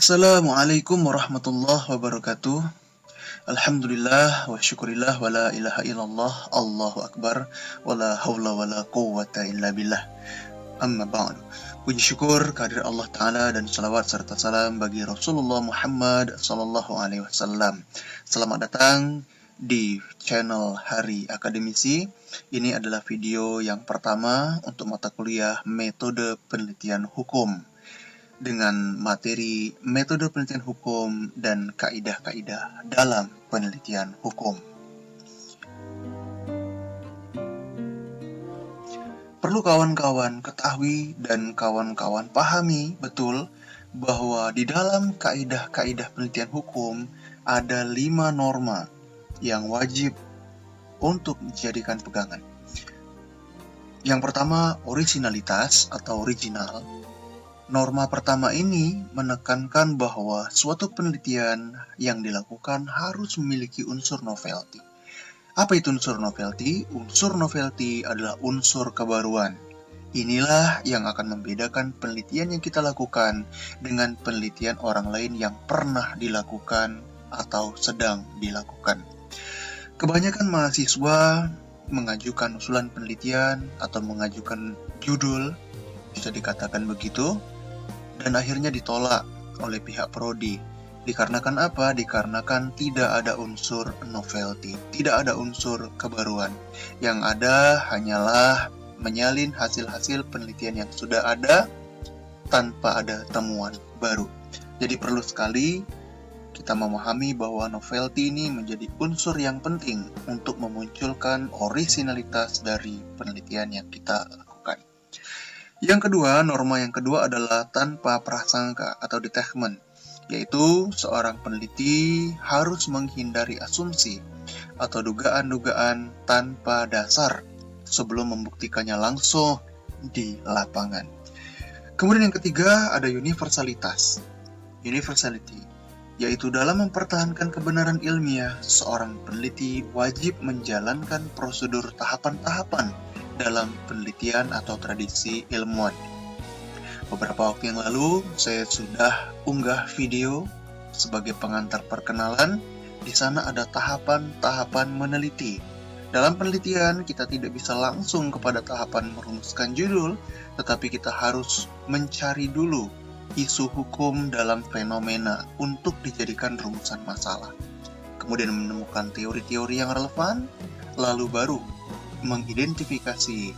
Assalamualaikum warahmatullahi wabarakatuh. Alhamdulillah wa syukurillah wa la ilaha illallah, Allahu akbar, wa la hawla wa la quwwata illa billah. Amma ba'du. Puji syukur kehadirat Allah Ta'ala dan salawat serta salam bagi Rasulullah Muhammad sallallahu alaihi wasallam. Selamat datang di channel Hari Akademisi. Ini adalah video yang pertama untuk mata kuliah Metode Penelitian Hukum dengan materi metode penelitian hukum dan kaidah-kaidah dalam penelitian hukum. Perlu kawan-kawan ketahui dan kawan-kawan pahami betul bahwa di dalam kaidah-kaidah penelitian hukum ada 5 norma yang wajib untuk dijadikan pegangan. Yang pertama, originalitas atau original. Norma pertama ini menekankan bahwa suatu penelitian yang dilakukan harus memiliki unsur novelty. Apa itu unsur novelty? Unsur novelty adalah unsur kebaruan. Inilah yang akan membedakan penelitian yang kita lakukan dengan penelitian orang lain yang pernah dilakukan atau sedang dilakukan. Kebanyakan mahasiswa mengajukan usulan penelitian atau mengajukan judul, bisa dikatakan begitu, dan akhirnya ditolak oleh pihak prodi. Dikarenakan apa? Dikarenakan tidak ada unsur novelty, tidak ada unsur kebaruan. Yang ada hanyalah menyalin hasil-hasil penelitian yang sudah ada tanpa ada temuan baru. Jadi perlu sekali kita memahami bahwa novelty ini menjadi unsur yang penting untuk memunculkan originalitas dari penelitian yang kita lakukan. Yang kedua, norma yang kedua adalah tanpa prasangka atau detachment, yaitu seorang peneliti harus menghindari asumsi atau dugaan-dugaan tanpa dasar sebelum membuktikannya langsung di lapangan. Kemudian yang ketiga ada universalitas, universality, yaitu dalam mempertahankan kebenaran ilmiah, seorang peneliti wajib menjalankan prosedur tahapan-tahapan dalam penelitian atau tradisi ilmuwan. Beberapa waktu yang lalu, saya sudah unggah video sebagai pengantar perkenalan. Di sana ada tahapan-tahapan meneliti. Dalam penelitian, kita tidak bisa langsung kepada tahapan merumuskan judul, tetapi kita harus mencari dulu isu hukum dalam fenomena untuk dijadikan rumusan masalah. Kemudian menemukan teori-teori yang relevan, lalu baru mengidentifikasi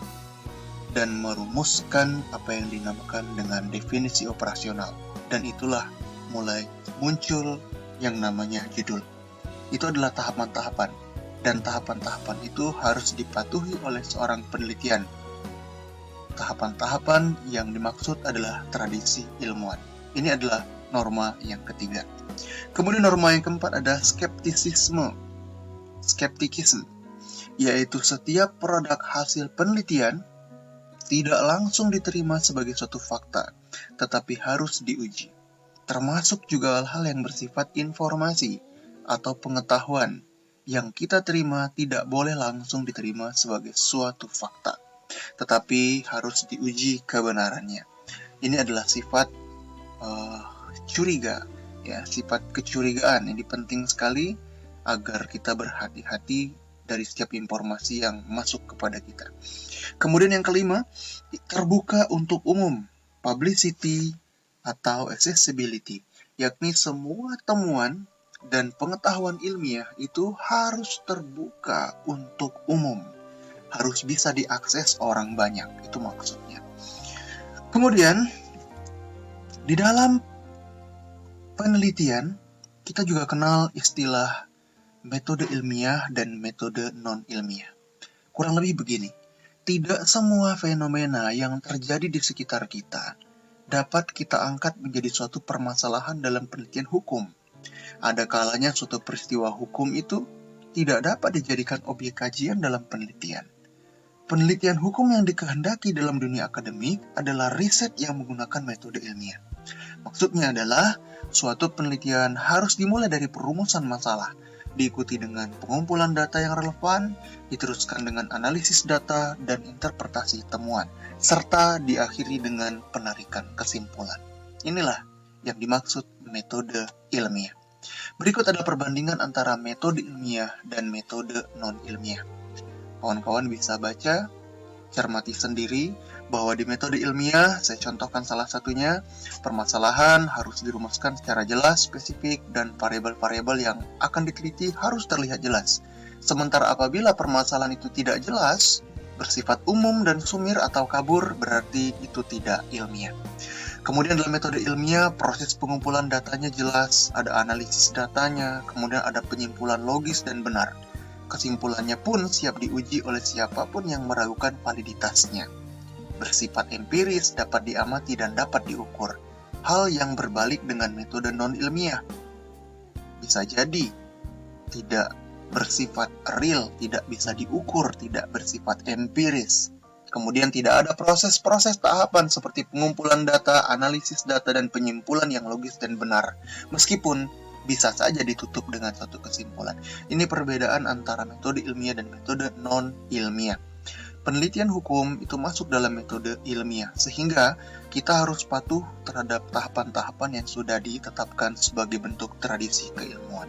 dan merumuskan apa yang dinamakan dengan definisi operasional. Dan itulah mulai muncul yang namanya judul. Itu adalah tahapan-tahapan, dan tahapan-tahapan itu harus dipatuhi oleh seorang penelitian. Tahapan-tahapan yang dimaksud adalah tradisi ilmuwan. Ini adalah norma yang ketiga. Kemudian norma yang keempat ada skeptisisme, yaitu setiap produk hasil penelitian tidak langsung diterima sebagai suatu fakta, tetapi harus diuji. Termasuk juga hal-hal yang bersifat informasi atau pengetahuan yang kita terima tidak boleh langsung diterima sebagai suatu fakta, tetapi harus diuji kebenarannya. Ini adalah sifat curiga, ya, sifat kecurigaan. Ini penting sekali agar kita berhati-hati dari setiap informasi yang masuk kepada kita. Kemudian yang kelima, terbuka untuk umum, publicity atau accessibility, yakni semua temuan dan pengetahuan ilmiah itu harus terbuka untuk umum, harus bisa diakses orang banyak, itu maksudnya. Kemudian, di dalam penelitian, kita juga kenal istilah metode ilmiah dan metode non-ilmiah. Kurang lebih begini, tidak semua fenomena yang terjadi di sekitar kita dapat kita angkat menjadi suatu permasalahan dalam penelitian hukum. Ada kalanya suatu peristiwa hukum itu tidak dapat dijadikan objek kajian dalam penelitian. Penelitian hukum yang dikehendaki dalam dunia akademik adalah riset yang menggunakan metode ilmiah. Maksudnya adalah suatu penelitian harus dimulai dari perumusan masalah, diikuti dengan pengumpulan data yang relevan, diteruskan dengan analisis data dan interpretasi temuan, serta diakhiri dengan penarikan kesimpulan. Inilah yang dimaksud metode ilmiah. Berikut ada perbandingan antara metode ilmiah dan metode non-ilmiah. Kawan-kawan bisa baca, cermati sendiri bahwa di metode ilmiah, saya contohkan salah satunya, permasalahan harus dirumuskan secara jelas, spesifik, dan variabel-variabel yang akan diteliti harus terlihat jelas. Sementara apabila permasalahan itu tidak jelas, bersifat umum dan sumir atau kabur, berarti itu tidak ilmiah. Kemudian dalam metode ilmiah, proses pengumpulan datanya jelas, ada analisis datanya, kemudian ada penyimpulan logis dan benar. Kesimpulannya pun siap diuji oleh siapapun yang meragukan validitasnya. Bersifat empiris, dapat diamati dan dapat diukur. Hal yang berbalik dengan metode non-ilmiah. Bisa jadi tidak bersifat real, tidak bisa diukur, tidak bersifat empiris. Kemudian tidak ada proses-proses tahapan seperti pengumpulan data, analisis data, dan penyimpulan yang logis dan benar. Meskipun bisa saja ditutup dengan suatu kesimpulan. Ini perbedaan antara metode ilmiah dan metode non-ilmiah. Penelitian hukum itu masuk dalam metode ilmiah, sehingga kita harus patuh terhadap tahapan-tahapan yang sudah ditetapkan sebagai bentuk tradisi keilmuan.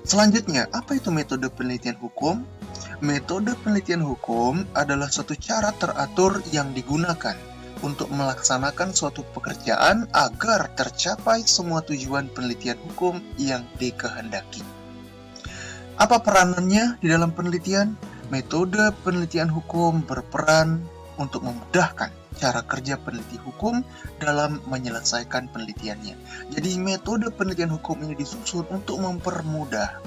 Selanjutnya, apa itu metode penelitian hukum? Metode penelitian hukum adalah suatu cara teratur yang digunakan untuk melaksanakan suatu pekerjaan agar tercapai semua tujuan penelitian hukum yang dikehendaki. Apa peranannya di dalam penelitian? Metode penelitian hukum berperan untuk memudahkan cara kerja peneliti hukum dalam menyelesaikan penelitiannya. Jadi metode penelitian hukum ini disusun untuk mempermudah.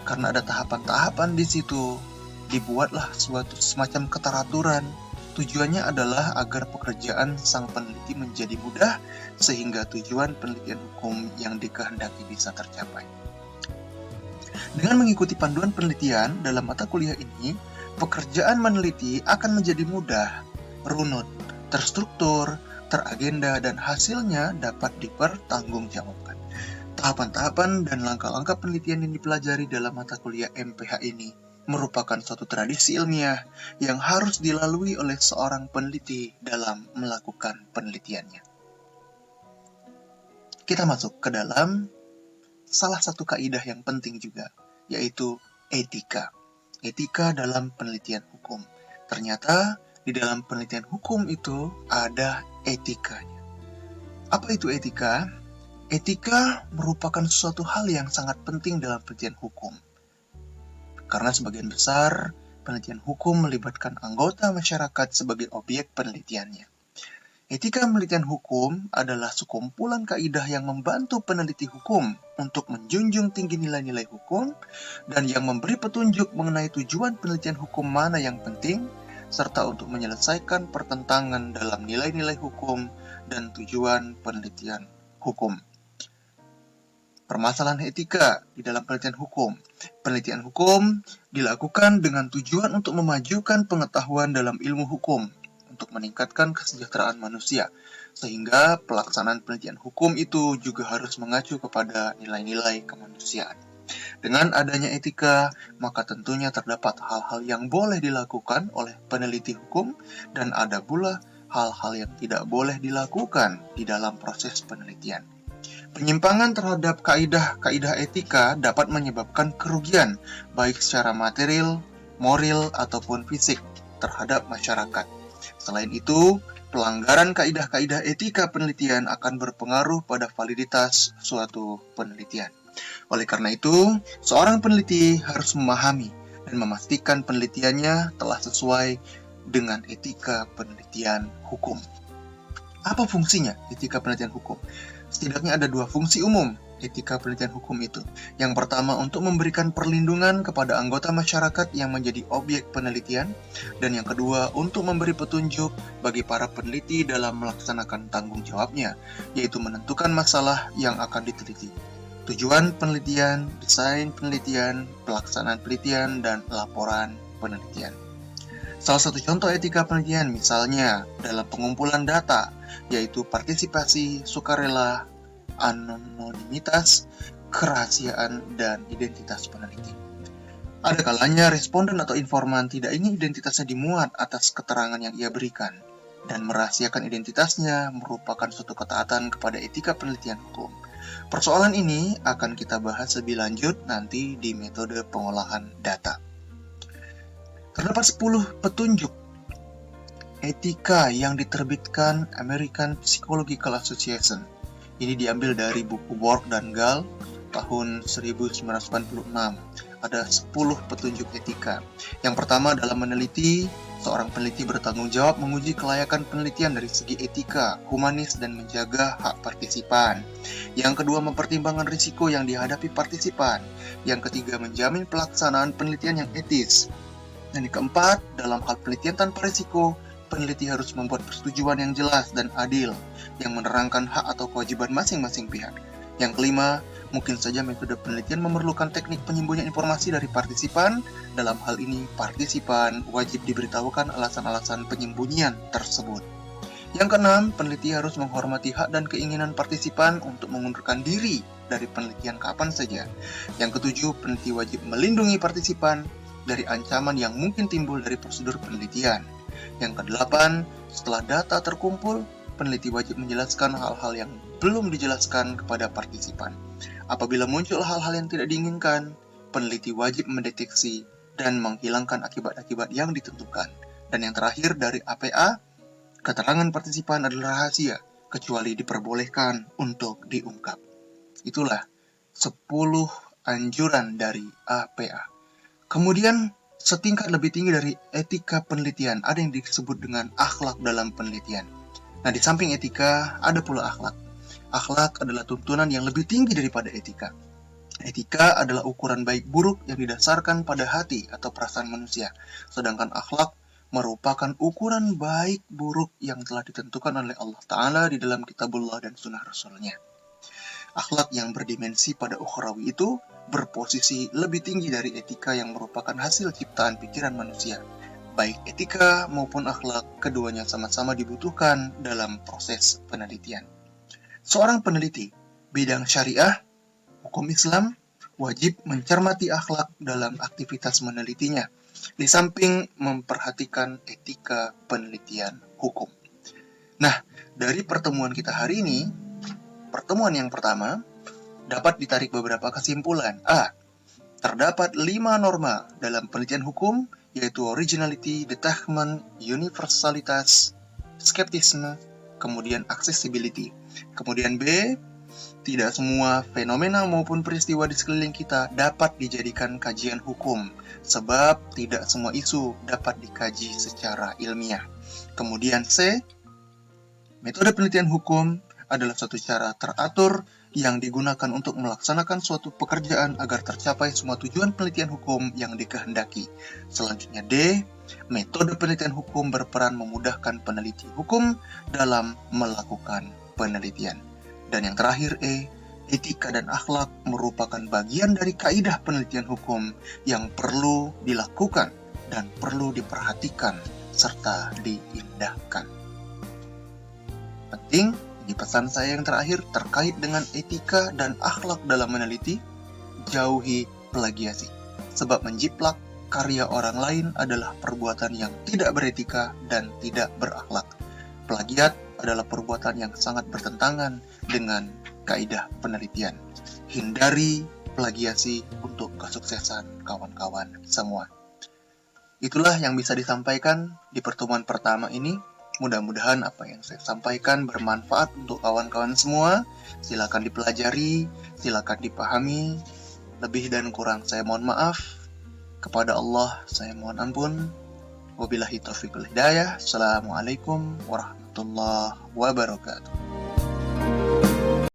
Karena ada tahapan-tahapan di situ, dibuatlah suatu semacam keteraturan. Tujuannya adalah agar pekerjaan sang peneliti menjadi mudah, sehingga tujuan penelitian hukum yang dikehendaki bisa tercapai. Dengan mengikuti panduan penelitian dalam mata kuliah ini, pekerjaan meneliti akan menjadi mudah, runut, terstruktur, teragenda, dan hasilnya dapat dipertanggungjawabkan. Tahapan-tahapan dan langkah-langkah penelitian yang dipelajari dalam mata kuliah MPH ini merupakan suatu tradisi ilmiah yang harus dilalui oleh seorang peneliti dalam melakukan penelitiannya. Kita masuk ke dalam salah satu kaidah yang penting juga, yaitu etika. Etika dalam penelitian hukum. Ternyata di dalam penelitian hukum itu ada etikanya. Apa itu etika? Etika merupakan suatu hal yang sangat penting dalam penelitian hukum. Karena sebagian besar penelitian hukum melibatkan anggota masyarakat sebagai objek penelitiannya. Etika penelitian hukum adalah sekumpulan kaidah yang membantu peneliti hukum untuk menjunjung tinggi nilai-nilai hukum dan yang memberi petunjuk mengenai tujuan penelitian hukum mana yang penting, serta untuk menyelesaikan pertentangan dalam nilai-nilai hukum dan tujuan penelitian hukum. Permasalahan etika di dalam penelitian hukum. Penelitian hukum dilakukan dengan tujuan untuk memajukan pengetahuan dalam ilmu hukum, untuk meningkatkan kesejahteraan manusia, sehingga pelaksanaan penelitian hukum itu juga harus mengacu kepada nilai-nilai kemanusiaan. Dengan adanya etika, maka tentunya terdapat hal-hal yang boleh dilakukan oleh peneliti hukum, dan ada pula hal-hal yang tidak boleh dilakukan di dalam proses penelitian. Penyimpangan terhadap kaidah-kaidah etika dapat menyebabkan kerugian, baik secara material, moral, ataupun fisik terhadap masyarakat. Selain itu, pelanggaran kaidah-kaidah etika penelitian akan berpengaruh pada validitas suatu penelitian. Oleh karena itu, seorang peneliti harus memahami dan memastikan penelitiannya telah sesuai dengan etika penelitian hukum. Apa fungsinya etika penelitian hukum? Setidaknya ada dua fungsi umum etika penelitian hukum itu. Yang pertama, untuk memberikan perlindungan kepada anggota masyarakat yang menjadi objek penelitian, dan yang kedua, untuk memberi petunjuk bagi para peneliti dalam melaksanakan tanggung jawabnya, yaitu menentukan masalah yang akan diteliti. Tujuan penelitian, desain penelitian, pelaksanaan penelitian, dan laporan penelitian. Salah satu contoh etika penelitian misalnya dalam pengumpulan data, yaitu partisipasi, sukarela, anonimitas, kerahasiaan, dan identitas peneliti. Ada kalanya responden atau informan tidak ingin identitasnya dimuat atas keterangan yang ia berikan. dan merahasiakan identitasnya merupakan suatu ketaatan kepada etika penelitian hukum. Persoalan ini akan kita bahas lebih lanjut nanti di metode pengolahan data. Terdapat 10 petunjuk etika yang diterbitkan American Psychological Association. Ini diambil dari buku Borg dan Gall tahun 1986. Ada 10 petunjuk etika. Yang pertama, dalam meneliti, seorang peneliti bertanggung jawab menguji kelayakan penelitian dari segi etika, humanis, dan menjaga hak partisipan. Yang kedua, mempertimbangkan risiko yang dihadapi partisipan. Yang ketiga, menjamin pelaksanaan penelitian yang etis. Dan yang keempat, dalam hal penelitian tanpa risiko, peneliti harus membuat persetujuan yang jelas dan adil, yang menerangkan hak atau kewajiban masing-masing pihak. Yang kelima, mungkin saja metode penelitian memerlukan teknik penyembunyian informasi dari partisipan. Dalam hal ini, partisipan wajib diberitahukan alasan-alasan penyembunyian tersebut. Yang keenam, peneliti harus menghormati hak dan keinginan partisipan untuk mengundurkan diri dari penelitian kapan saja. Yang ketujuh, peneliti wajib melindungi partisipan dari ancaman yang mungkin timbul dari prosedur penelitian. Yang kedelapan, setelah data terkumpul, peneliti wajib menjelaskan hal-hal yang belum dijelaskan kepada partisipan. Apabila muncul hal-hal yang tidak diinginkan, peneliti wajib mendeteksi dan menghilangkan akibat-akibat yang ditentukan. Dan yang terakhir dari APA, keterangan partisipan adalah rahasia, kecuali diperbolehkan untuk diungkap. Itulah 10 anjuran dari APA. Kemudian, setingkat lebih tinggi dari etika penelitian, ada yang disebut dengan akhlak dalam penelitian. Nah, di samping etika, ada pula akhlak. Akhlak adalah tuntunan yang lebih tinggi daripada etika. Etika adalah ukuran baik buruk yang didasarkan pada hati atau perasaan manusia. Sedangkan akhlak merupakan ukuran baik buruk yang telah ditentukan oleh Allah Ta'ala di dalam kitabullah dan sunnah Rasulnya. Akhlak yang berdimensi pada ukhrawi itu berposisi lebih tinggi dari etika yang merupakan hasil ciptaan pikiran manusia. Baik etika maupun akhlak, keduanya sama-sama dibutuhkan dalam proses penelitian. Seorang peneliti bidang syariah, hukum Islam, wajib mencermati akhlak dalam aktivitas menelitinya, di samping memperhatikan etika penelitian hukum. Nah, dari pertemuan kita hari ini, pertemuan yang pertama, dapat ditarik beberapa kesimpulan. A. Terdapat 5 norma dalam penelitian hukum, yaitu originality, detachment, universalitas, skeptisme, kemudian accessibility. Kemudian B, tidak semua fenomena maupun peristiwa di sekeliling kita dapat dijadikan kajian hukum, sebab tidak semua isu dapat dikaji secara ilmiah. Kemudian C, metode penelitian hukum adalah suatu cara teratur yang digunakan untuk melaksanakan suatu pekerjaan agar tercapai semua tujuan penelitian hukum yang dikehendaki. Selanjutnya D, metode penelitian hukum berperan memudahkan peneliti hukum dalam melakukan penelitian. Dan yang terakhir E, etika dan akhlak merupakan bagian dari kaidah penelitian hukum yang perlu dilakukan dan perlu diperhatikan serta diindahkan. Penting, di pesan saya yang terakhir terkait dengan etika dan akhlak dalam meneliti, jauhi plagiasi. Sebab menjiplak karya orang lain adalah perbuatan yang tidak beretika dan tidak berakhlak. Plagiat adalah perbuatan yang sangat bertentangan dengan kaidah penelitian. Hindari plagiasi untuk kesuksesan kawan-kawan semua. Itulah yang bisa disampaikan di pertemuan pertama ini. Mudah-mudahan apa yang saya sampaikan bermanfaat untuk kawan-kawan semua. Silakan dipelajari, silakan dipahami. Lebih dan kurang saya mohon maaf. Kepada Allah saya mohon ampun. Wabillahi taufiq wal hidayah. Assalamualaikum warahmatullahi wabarakatuh.